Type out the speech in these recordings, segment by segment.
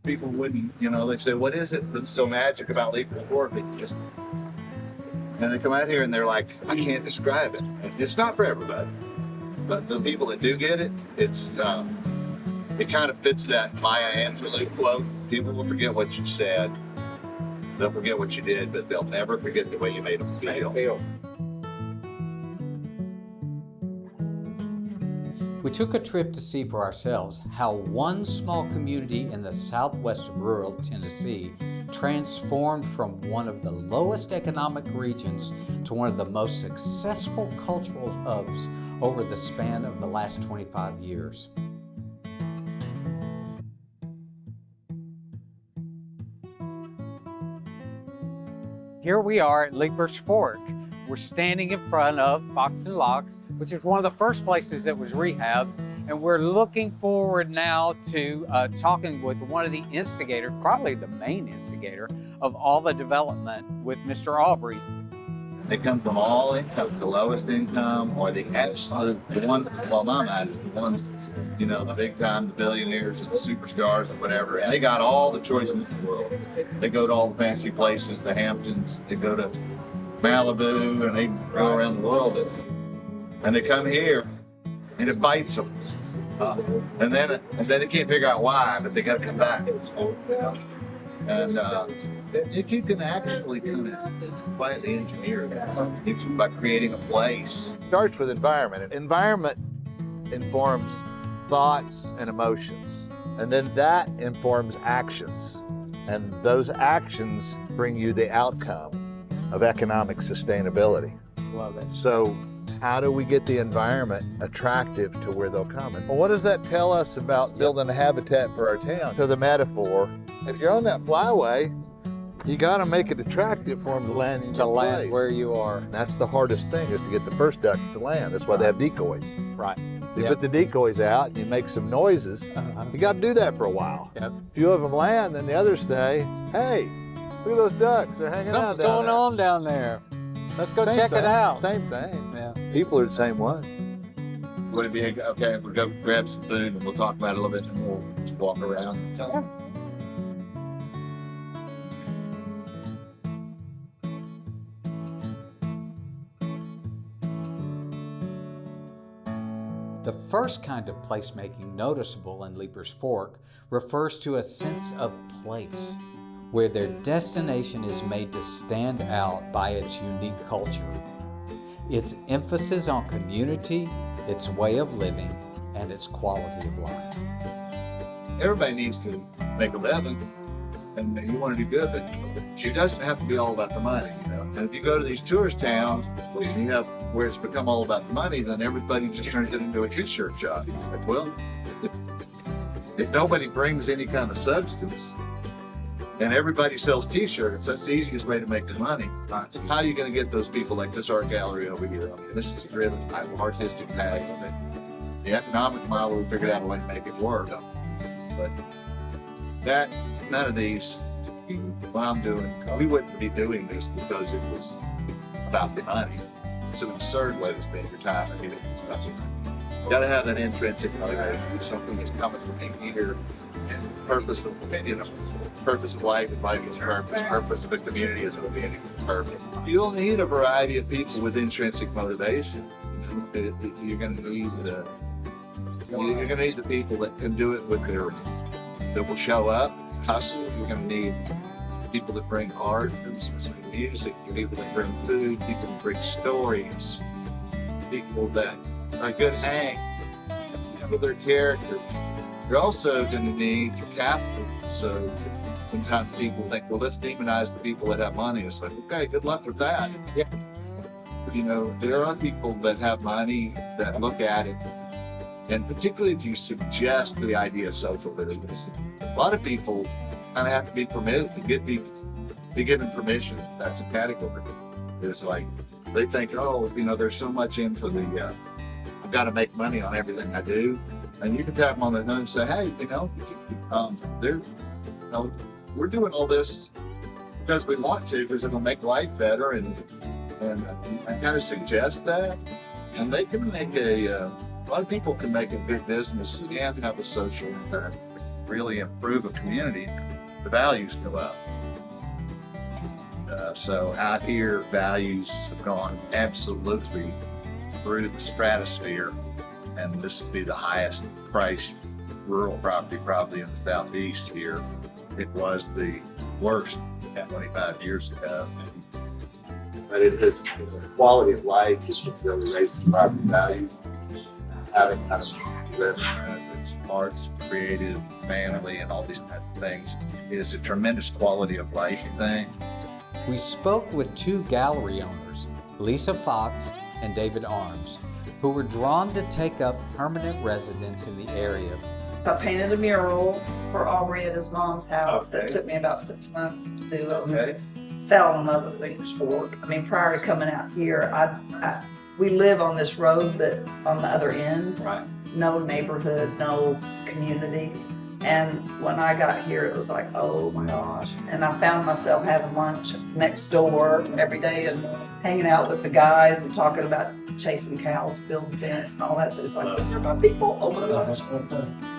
people wouldn't, they say, what is it that's so magic about Leiper Fork? And they come out here and they're like, I can't describe it. And it's not for everybody, but the people that do get it, it kind of fits that Maya Angelou quote. People will forget what you said, they'll forget what you did, but they'll never forget the way you made them feel. We took a trip to see for ourselves how one small community in the southwest of rural Tennessee transformed from one of the lowest economic regions to one of the most successful cultural hubs over the span of the last 25 years. Here we are at Leiper's Fork. We're standing in front of Fox and Locks, which is one of the first places that was rehabbed. And we're looking forward now to talking with one of the instigators, probably the main instigator of all the development with Mr. Aubrey's. They come from all income, the lowest income, or the absolute, the ones, the big time, the billionaires and the superstars and whatever. And they got all the choices in the world. They go to all the fancy places, the Hamptons, they go to Malibu, and they go around the world. And they come here, and it bites them. And then they can't figure out why, but they got to come back. And if you can actually kind of quietly engineer it by creating a place. It starts with environment. Environment informs thoughts and emotions, and then that informs actions. And those actions bring you the outcome of economic sustainability. Love it. So how do we get the environment attractive to where they'll come? And well, what does that tell us about building a habitat for our town? To the metaphor, if you're on that flyway, you got to make it attractive for them to land in your place. Where you are. And that's the hardest thing, is to get the first duck to land. That's why they have decoys. Right. You put the decoys out, you make some noises. You got to do that for a while. Yep. A few of them land, then the others say, hey, look at those ducks, they're hanging out Something's going on down there. Let's go check it out. Same thing. Yeah. People are the same way. Would it be okay if we go grab some food and we'll talk about it a little bit and we'll just walk around? Yeah. The first kind of placemaking noticeable in Leiper's Fork refers to a sense of place, where their destination is made to stand out by its unique culture. Its emphasis on community, its way of living, and its quality of life. Everybody needs to make a living, and you want to do good, but it doesn't have to be all about the money. And if you go to these tourist towns, and you have where it's become all about the money, then everybody just turns it into a t-shirt shop. It's like, well, if nobody brings any kind of substance, and everybody sells t-shirts, that's the easiest way to make the money. How are you going to get those people like this art gallery over here? This is driven by an artistic tag of it. The economic model, we figured out a way to make it work. But none of these, what I'm doing, we wouldn't be doing this because it was about the money. It's an absurd way to spend your time. I mean, it's about the money. You got to have that intrinsic motivation. It's something that's coming from in here, and the purpose of, purpose of life, and life is purpose. Purpose of a community is a community with purpose. You'll need a variety of people with intrinsic motivation. You're going to need the people that can do it with that will show up, hustle. You're going to need people that bring art and music, people that bring food, people that bring stories, people that are good hang, with their character. You're also going to need capital. So sometimes people think, well, let's demonize the people that have money. It's like, okay, good luck with that. Yeah. There are people that have money that look at it, and particularly if you suggest the idea of social business, a lot of people kind of have to be permitted to be given permission. That's a category. It's like, they think, oh, there's so much in for the, I've got to make money on everything I do. And you can tap them on the nose and say, hey, we're doing all this because we want to, because it'll make life better, and I kind of suggest that. And they can make a lot of people can make a good business and have a social impact. really improve a community, the values go up. So out here, values have gone absolutely through the stratosphere, and this would be the highest priced rural property probably in the southeast here. It was the worst 25 years ago. But it is the quality of life is what really raises the property value. Having kind of lived arts, creative, family, and all these kinds of things is a tremendous quality of life thing. We spoke with two gallery owners, Lisa Fox and David Arms, who were drawn to take up permanent residence in the area. I painted a mural for Aubrey at his mom's house that took me about 6 months to do. Fell in love with Leiper's Fork. I mean, prior to coming out here, we live on this road, but on the other end. Right. No neighborhoods, no community. And when I got here, it was like, oh my gosh. And I found myself having lunch next door every day and hanging out with the guys and talking about chasing cows, building fence and all that. So it's like, these are my people. Oh my gosh.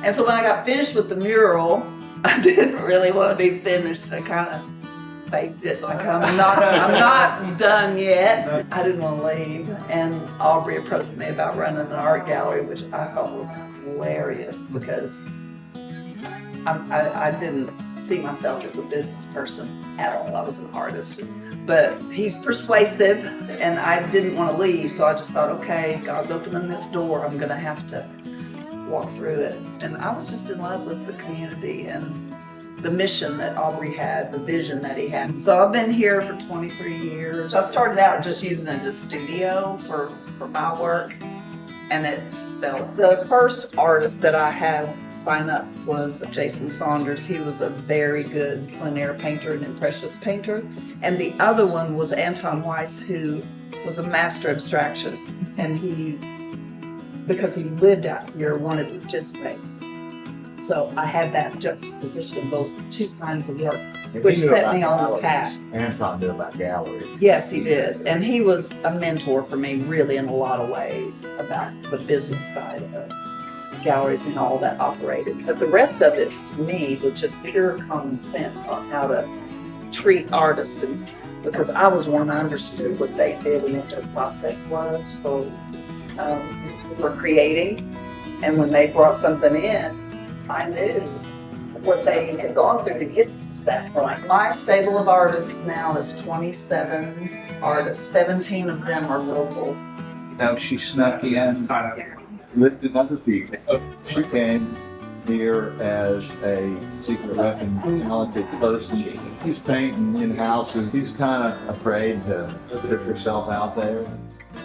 And so when I got finished with the mural, I didn't really want to be finished. I kind of faked it. Like I'm not done yet. I didn't want to leave. And Aubrey approached me about running an art gallery, which I thought was hilarious because I didn't see myself as a business person at all. I was an artist. But he's persuasive, and I didn't want to leave, so I just thought, okay, God's opening this door. I'm going to have to walk through it. And I was just in love with the community and the mission that Aubrey had, the vision that he had. So I've been here for 23 years. I started out just using it as a studio for my work, and it felt. The first artist that I had sign up was Jason Saunders. He was a very good plein air painter and impressionist painter. And the other one was Anton Weiss, who was a master abstractionist. And he, because he lived out here, wanted to participate. So I had that juxtaposition of those two kinds of work, which set me on the path. Anton knew about galleries. Yes, he did. And he was a mentor for me, really, in a lot of ways, about the business side of galleries and all that operated. But the rest of it, to me, was just pure common sense on how to treat artists. And because I was one, I understood what they did and what their process was for creating. And when they brought something in, I knew what they had gone through to get to that point. My stable of artists now is 27 artists. 17 of them are local. Now she snuck in, lifted other people. She came here as a secret weapon talented person. He's painting in houses. He's kind of afraid to put herself out there.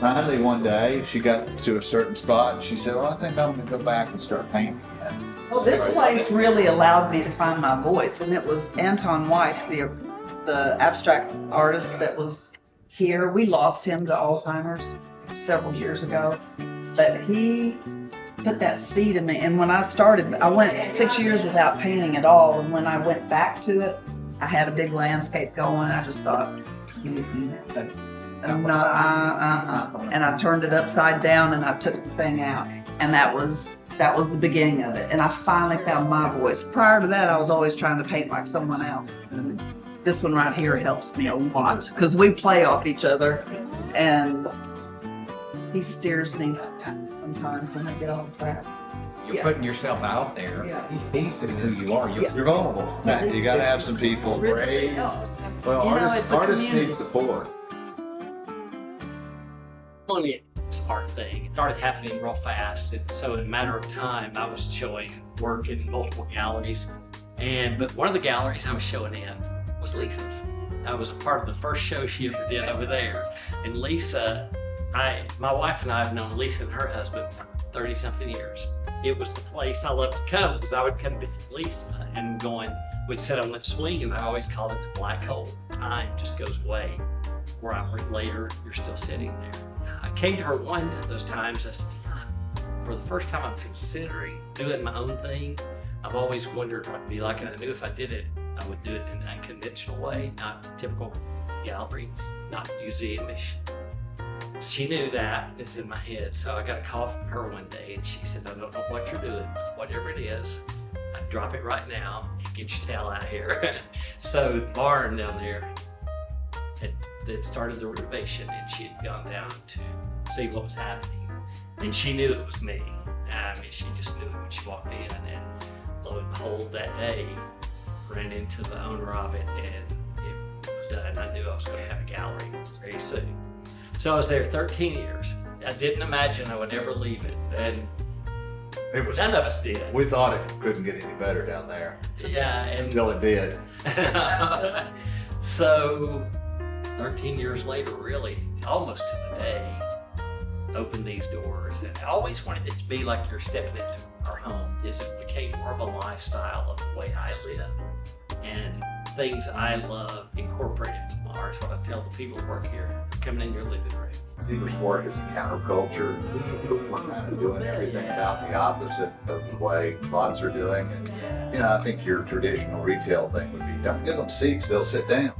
Finally, one day, she got to a certain spot and she said, well, I think I'm going to go back and start painting again. Well, this place really allowed me to find my voice, and it was Anton Weiss, the abstract artist that was here. We lost him to Alzheimer's several years ago, but he put that seed in me. And when I started, I went 6 years without painting at all, and when I went back to it, I had a big landscape going. I just thought, I'm not, and I turned it upside down and I took the thing out, and that was the beginning of it. And I finally found my voice. Prior to that, I was always trying to paint like someone else. And this one right here helps me a lot because we play off each other, and he steers me sometimes when I get off track. You're putting yourself out there. Yeah. He sees who you are. You're, Yeah. you're vulnerable. You got to have some people brave. Well, You know, artists it's a need community. support. Only this art thing. It started happening real fast, and so in a matter of time, I was showing work in multiple galleries. But one of the galleries I was showing in was Lisa's. I was a part of the first show she ever did over there. And Lisa, my wife and I have known Lisa and her husband for 30-something years. It was the place I loved to come because I would come to Lisa and we'd sit on the swing, and I always called it the black hole. Time just goes away. Where I work later, you're still sitting there. I came to her one of those times. I said, for the first time, I'm considering doing my own thing. I've always wondered what it'd be like, and I knew if I did it, I would do it in an unconventional way, not typical gallery, not museum-ish. She knew that. It's in my head. So I got a call from her one day, and she said, I don't know what you're doing, whatever it is, I'd drop it right now, get your tail out of here. So the barn down there had started the renovation, and she had gone down to see what was happening. And she knew it was me. I mean, she just knew it when she walked in, and lo and behold, that day, ran into the owner of it, and it was done. I knew I was going to have a gallery very soon. So I was there 13 years. I didn't imagine I would ever leave it, and none of us did. We thought it couldn't get any better down there. Yeah, and Until it did. So 13 years later, really, almost to the day, opened these doors, and I always wanted it to be like you're stepping into our home. It became more of a lifestyle of the way I live, and things I love incorporated in ours. What I tell the people who work here, coming in your living room. Leiper's work is counterculture. We're kind of doing everything about the opposite of the way lots are doing. And, I think your traditional retail thing would be, don't give them seats, they'll sit down.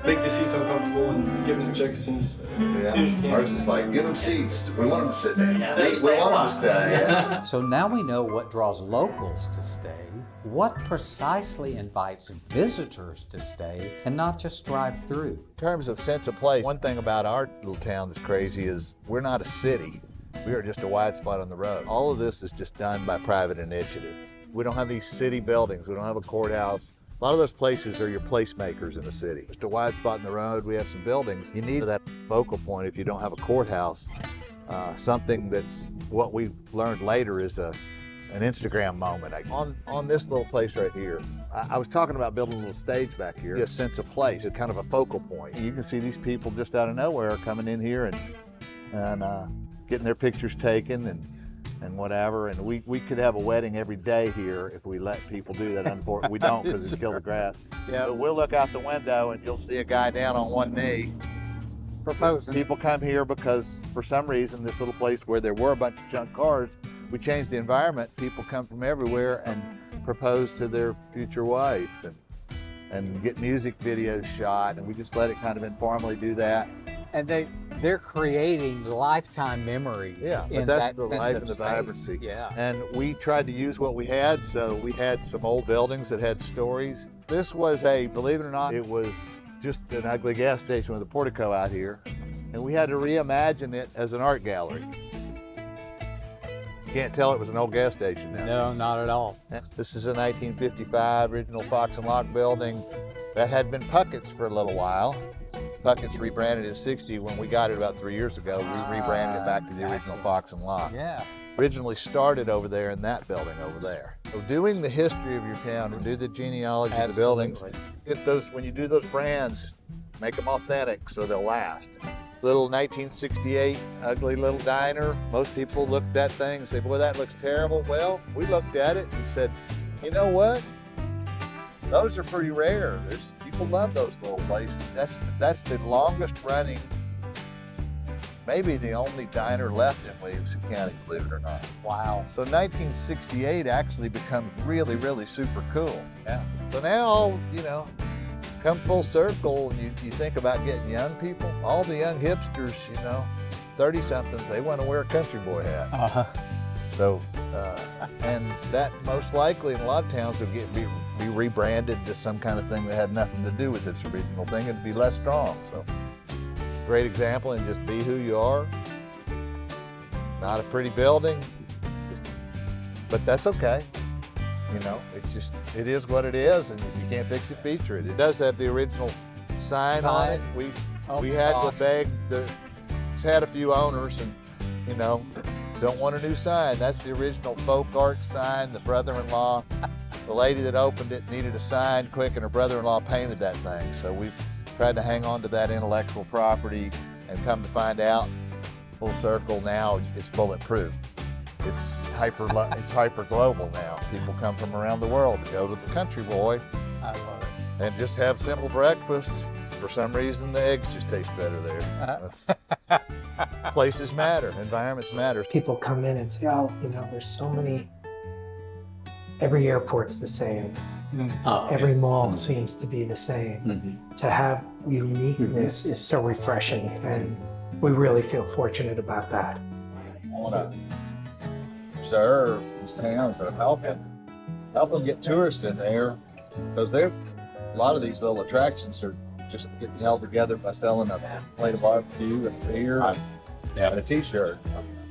Make the seats uncomfortable and give them checks as soon as you can. Ours is like, give them seats. We want them to sit down. Yeah, they we stay a want them while. to stay. So now we know what draws locals to stay, what precisely invites visitors to stay and not just drive through. In terms of sense of place, one thing about our little town that's crazy is we're not a city. We are just a wide spot on the road. All of this is just done by private initiative. We don't have these city buildings. We don't have a courthouse. A lot of those places are your placemakers in the city. Just a wide spot in the road. We have some buildings. You need that focal point if you don't have a courthouse. Something that's what we learned later is an Instagram moment. On this little place right here, I was talking about building a little stage back here, a sense of place, a kind of a focal point. You can see these people just out of nowhere coming in here and getting their pictures taken and whatever. And we could have a wedding every day here if we let people do that. Unfortunately, we don't because it's kill the grass. Yeah. But we'll look out the window and you'll see a guy down on one knee. Proposing. People come here because for some reason this little place where there were a bunch of junk cars, we changed the environment. People come from everywhere and propose to their future wife and get music videos shot, and we just let it kind of informally do that. And they're creating lifetime memories. Yeah, but in that's that the sense life of and the space. vibrancy. Yeah. And we tried to use what we had, so we had some old buildings that had stories. This was believe it or not, it was just an ugly gas station with a portico out here, and we had to reimagine it as an art gallery. You can't tell it was an old gas station now. No, not at all. This is a 1955 original Fox and Lock building that had been Puckett's for a little while. Puckett's rebranded in '60 when we got it about 3 years ago. We rebranded it back to the original Fox and Lock. Yeah. Originally started over there in that building over there. So doing the history of your town and do the genealogy of the buildings, get those, when you do those brands, make them authentic so they'll last. Little 1968 ugly little diner. Most people looked at that thing and say, boy, that looks terrible. Well, we looked at it and said, you know what? Those are pretty rare. People love those little places. That's the longest running, maybe the only diner left in Williamson County, believe it or not. Wow. So 1968 actually becomes really, really super cool. Yeah. So now, come full circle, and you think about getting young people. All the young hipsters, 30-somethings, they want to wear a country boy hat. Uh-huh. So, and that most likely in a lot of towns would be rebranded to some kind of thing that had nothing to do with its original thing. It'd be less strong. So, great example, and just be who you are. Not a pretty building, but that's okay. It is what it is, and if you can't fix it, feature it. It does have the original sign on it. We had to beg it's had a few owners, and don't want a new sign. That's the original folk art sign. The brother-in-law, the lady that opened it needed a sign quick, and her brother-in-law painted that thing. So we've tried to hang on to that intellectual property, and come to find out, full circle now, it's bulletproof. It's hyper global now. People come from around the world to go to the Country Boy I love it. and just have simple breakfast. For some reason, the eggs just taste better there. Places matter, environments matter. People come in and say, oh, there's so many, every airport's the same. Every mall seems to be the same. To have uniqueness is so refreshing, and we really feel fortunate about that. I want to serve these towns that are helping help them get tourists in there, because a lot of these little attractions are just getting held together by selling a plate of barbecue and beer and a t-shirt.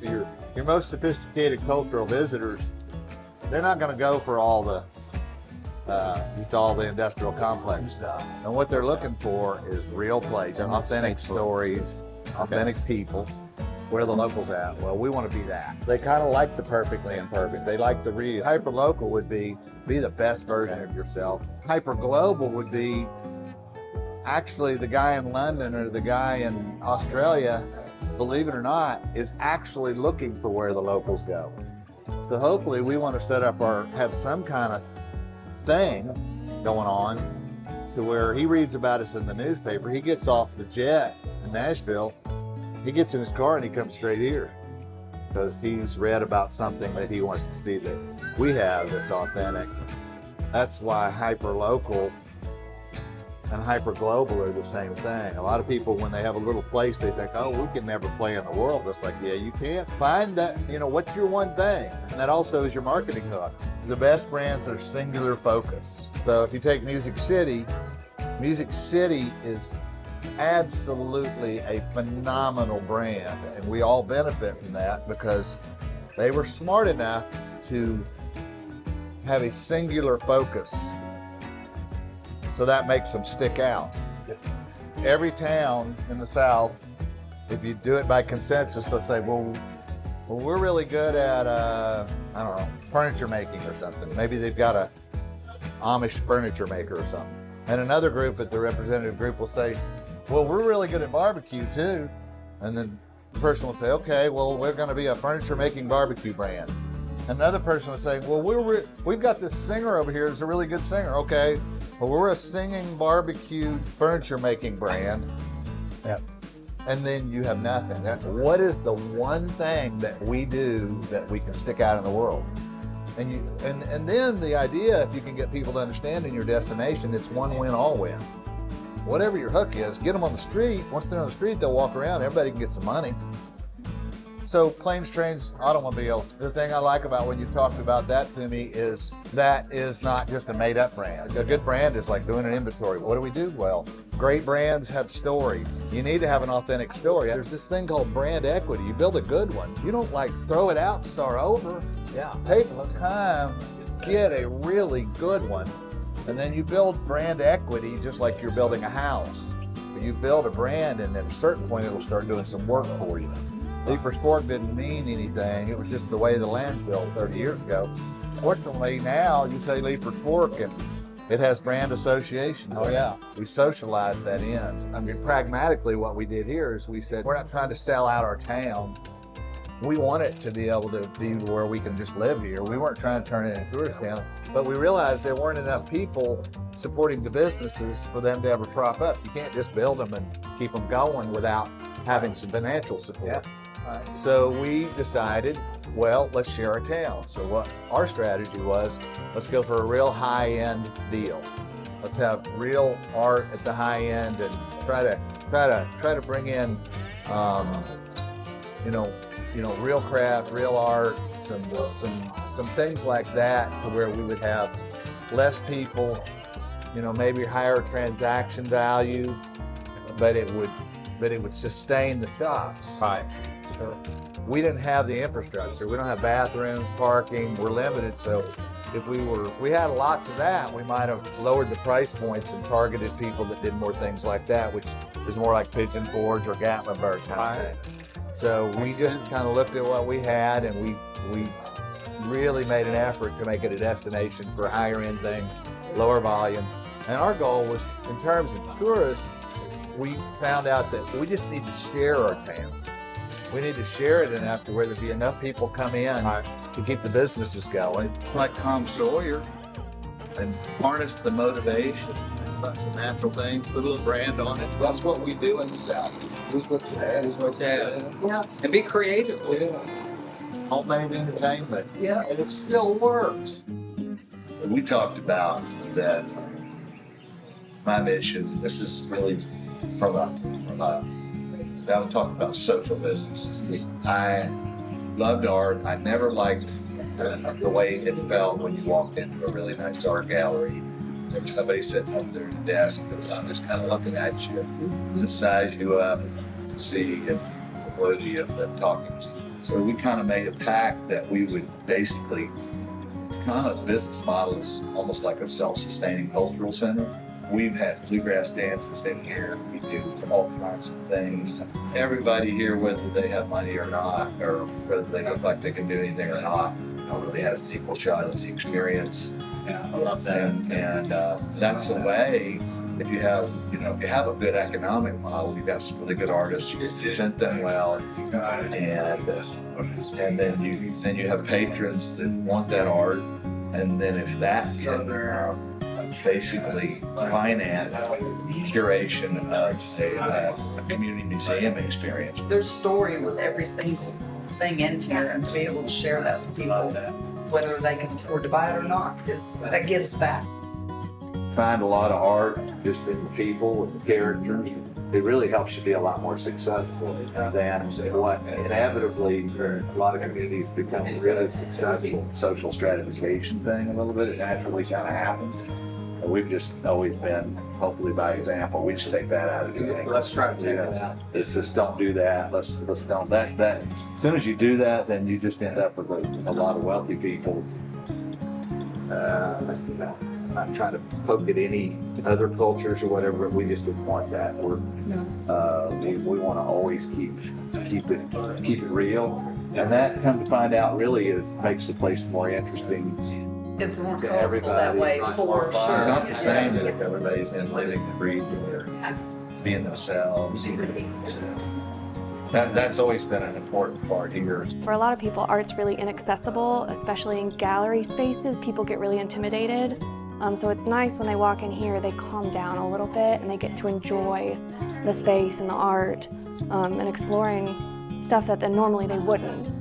Your most sophisticated cultural visitors, they're not going to go for all the industrial complex stuff. And what they're looking for is real place, authentic stories, authentic people. Where are the locals at? Well, we want to be that. They kind of like the perfectly imperfect. They like the real. Hyper local would be the best version of yourself. Hyper global would be actually the guy in London or the guy in Australia, believe it or not, is actually looking for where the locals go. So hopefully we want to set up have some kind of thing going on to where he reads about us in the newspaper. He gets off the jet in Nashville. He gets in his car and he comes straight here because he's read about something that he wants to see that we have that's authentic. That's why hyper local and hyper global are the same thing. A lot of people, when they have a little place, they think, oh, we can never play in the world. It's like, yeah, you can't. Find that, what's your one thing? And that also is your marketing hook. The best brands are singular focus. So if you take Music City is absolutely a phenomenal brand, and we all benefit from that because they were smart enough to have a singular focus, so that makes them stick out. Every town in the South, if you do it by consensus, they'll say, well we're really good at I don't know, furniture making or something. Maybe they've got a Amish furniture maker or something, and another group at the representative group will say, well, we're really good at barbecue too. And then the person will say, okay, well, we're going to be a furniture making barbecue brand. Another person will say, well, we've got this singer over here who's a really good singer. Okay, well, we're a singing barbecue furniture making brand. Yep. And then you have nothing. What is the one thing that we do that we can stick out in the world? And then the idea, if you can get people to understand in your destination, it's one win, all win. Whatever your hook is, get them on the street. Once they're on the street, they'll walk around. Everybody can get some money. So planes, trains, automobiles. The thing I like about when you talked about that to me is that is not just a made-up brand. A good brand is like doing an inventory. What do we do? Well, great brands have stories. You need to have an authentic story. There's this thing called brand equity. You build a good one. You don't like throw it out and start over. Yeah. Take the time, get a really good one. And then you build brand equity just like you're building a house. But you build a brand, and at a certain point, it'll start doing some work for you. Leiper's Fork didn't mean anything. It was just the way the land's built 30 years ago. Fortunately, now you say Leiper's Fork, and it has brand association. Oh, yeah. We socialize that in. I mean, pragmatically, what we did here is we said, we're not trying to sell out our town. We want it to be able to be where we can just live here. We weren't trying to turn it into a tourist town, but we realized there weren't enough people supporting the businesses for them to ever prop up. You can't just build them and keep them going without having some financial support. Yeah. So we decided, well, let's share a town. So what our strategy was, let's go for a real high-end deal. Let's have real art at the high end and try to bring in, real craft, real art, some things like that, to where we would have less people, maybe higher transaction value, but it would sustain the shops. Right. So we didn't have the infrastructure. We don't have bathrooms, parking. We're limited. So if we had lots of that, we might have lowered the price points and targeted people that did more things like that, which is more like Pigeon Forge or Gatlinburg kind of thing. So we just kind of looked at what we had, and we really made an effort to make it a destination for higher end things, lower volume. And our goal was, in terms of tourists, we found out that we just need to share our town. We need to share it enough to where there'd be enough people come in to keep the businesses going. Like Tom Sawyer, and harness the motivation. That's a natural thing. Put a little brand on it. That's what we do in the South. Here's what you have. Here's what you have. Yeah. And be creative. Yeah. Homemade entertainment. Yeah. And it still works. We talked about that. My mission. This is really from a. I was talking about social businesses. I loved art. I never liked the way it felt when you walked into a really nice art gallery. There was somebody sitting up there at the desk that was just kind of looking at you, to size you up, see if worthy of them talking to you. So we kind of made a pact that we would basically kind of business model is almost like a self-sustaining cultural center. We've had bluegrass dances in here. We do all kinds of things. Everybody here, whether they have money or not, or whether they look like they can do anything or not, really has an equal shot at the experience. I love that. And that's the way. If you have, if you have a good economic model, you've got some really good artists. You present them well, and then you have patrons that want that art, and then if that can basically finance curation of a community museum experience. There's story with every single thing in here, and to be able to share that with people, whether they can afford to buy it or not, that gives back. Find a lot of art just in the people and the characters. It really helps you be a lot more successful than what inevitably a lot of communities become really successful. Social stratification thing a little bit, it naturally kind of happens. And we've just always been, hopefully by example, we just take that out of doing. Let's try to take it out. It's just don't do that. Let's don't that. As soon as you do that, then you just end up with a lot of wealthy people. I'm not trying to poke at any other cultures or whatever, but we just don't want that. We want to always keep it real, and that, come to find out, really makes the place more interesting. It's more to colorful everybody. that way, for It's sure. not the same that if everybody's in living and breathing or being themselves. That's always been an important part here. For a lot of people, art's really inaccessible, especially in gallery spaces. People get really intimidated. So it's nice when they walk in here, they calm down a little bit and they get to enjoy the space and the art and exploring stuff that normally they wouldn't.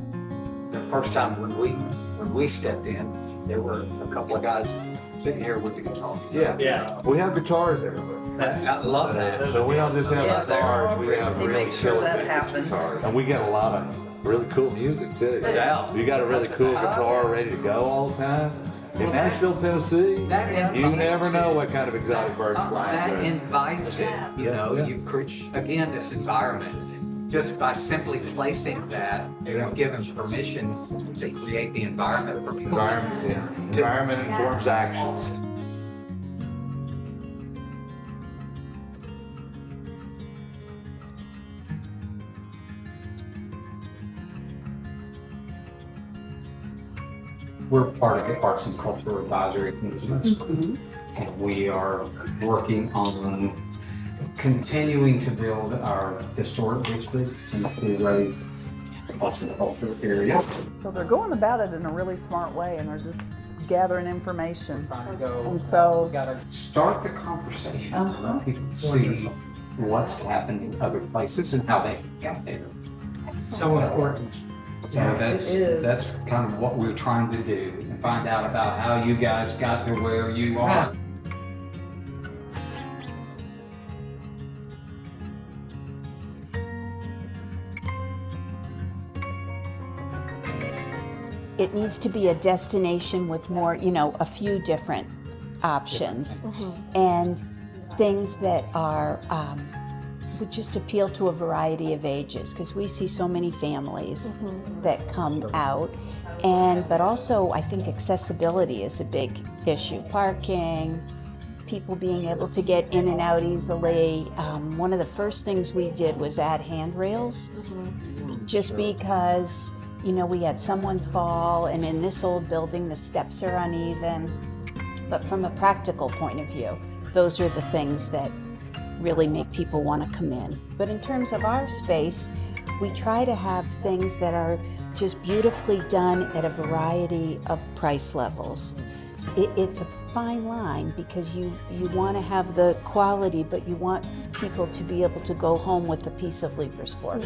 The first time when we stepped in, there were a couple of guys sitting here with the guitars. Yeah. We have guitars everywhere. I love that. So we don't just have Yeah, guitars, we have they really make sure killer that vintage happens. guitars. And we get a lot of really cool music too. Yeah. You got a really cool guitar ready to go all the time. In Nashville, Tennessee, you never know what kind of exotic birds flying That through. invites it, you create, again, this environment. Just by simply placing that, you've given permission to create the environment for people. Environment informs actions. We're part of the Arts and Cultural Advisory Committee, and we are working on continuing to build our historic district in the Freeway Arts and Culture area. So they're going about it in a really smart way, and they're just gathering information. Trying to go, And so- we gotta start the conversation, let people see what's happened in other places and how they got there. So important. So It is. that's kind of what we're trying to do, and find out about how you guys got to where you are. It needs to be a destination with more, a few different options and things that are would just appeal to a variety of ages, because we see so many families that come out, but also I think accessibility is a big issue. Parking, people being able to get in and out easily. One of the first things we did was add handrails, just because we had someone fall, and in this old building the steps are uneven. But from a practical point of view, those are the things that really make people want to come in. But in terms of our space, we try to have things that are just beautifully done at a variety of price levels. It's a fine line, because you want to have the quality, but you want people to be able to go home with a piece of Leiper's fork.